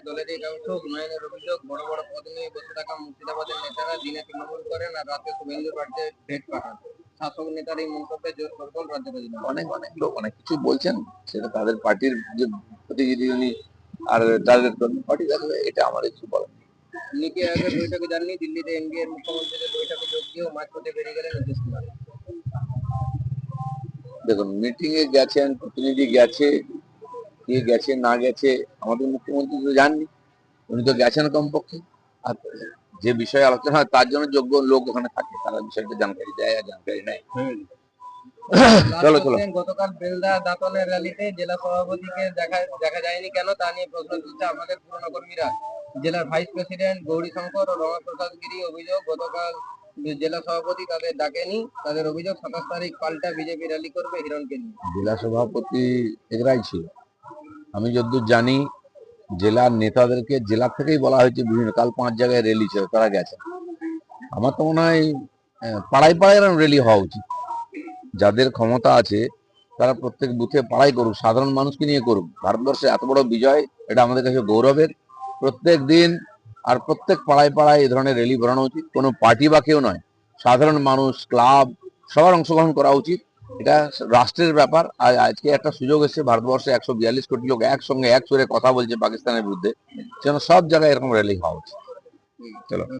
দলের একাংশ উন্নয়নের অভিযোগ, বড় বড় পদ নিয়ে বসে থাকা মুর্শিদাবাদের নেতারা দিনে তৃণমূল করেন আর রাতে শুভেন্দুর বাড়িতে ভেট পাঠান। শাসক নেতার এই মন্তব্যে জোর সরগোল রাজ্য রাজনীতি। অনেক অনেক লোক অনেক কিছু বলছেন, সেটা তাদের পার্টির যে প্রতিনিধি উনি আর তাদের পার্টি থাকবে, এটা আমার কিছু বলার নেই। নীতি আয়োগের বৈঠকে যাননি, দিল্লিতে এনডিএ মুখ্যমন্ত্রীদের বৈঠকে যোগ দিয়েও মাঝপথে বেরিয়ে গেলেন নীতিশ কুমার। দেখুন, মিটিং এ গেছেন, প্রতিনিধি গেছে, কে গেছে না গেছে আমাদের মুখ্যমন্ত্রী তো জাননি, উনি তো গেছেন কমপক্ষে। আর যে বিষয়ে আলোচনা হয় তার জন্য যোগ্য লোক ওখানে থাকে, তারা বিষয়টা জানকারি দেয় আর জানকারি নেয়। চলো চলো। গতকাল বেলদা দাঁতনের র্যালিতে জেলা সভাপতিকে দেখা যায়নি কেন, তা নিয়ে প্রশ্ন তুলছে আমাদের পুরনো কর্মীরা। জেলার ভাইস প্রেসিডেন্ট গৌরী শঙ্কর ও রমাপ্রসাদ গিরি অভিযোগ, গতকাল জেলা সভাপতি তাদের ডাকেনি। তাদের অভিযোগ 27 তারিখ পাল্টা বিজেপি র্যালি করবে হিরণকে নিয়ে। জেলা সভাপতি এরাই ছিল, আমি যতদূর জানি জেলার নেতাদেরকে জেলা থেকেই বলা হয়েছে বিভিন্ন, কাল 5 জায়গায় র্যালি ছিল, তারা গেছে। আমার তো মনে হয় পাড়ায় পাড়ায় র্যালি হওয়া উচিত। যাদের ক্ষমতা আছে তারা প্রত্যেক বুথে পাড়াই করুক, সাধারণ মানুষকে নিয়ে করুক। ভারতবর্ষে এত বড় বিজয়, এটা আমাদের কাছে গৌরবের। প্রত্যেক দিন আর প্রত্যেক পাড়ায় পাড়ায় এই ধরনের র্যালি বেরোনো উচিত। কোনো পার্টি বা কেউ নয়, সাধারণ মানুষ, ক্লাব, সবার অংশগ্রহণ করা উচিত। এটা রাষ্ট্রের ব্যাপার। আর আজকে একটা সুযোগ এসেছে, ভারতবর্ষে 142 কোটি লোক একসঙ্গে এক সুরে কথা বলছে পাকিস্তানের বিরুদ্ধে, যেন সব জায়গায় এরকম র্যালি হওয়া উচিত। চলো।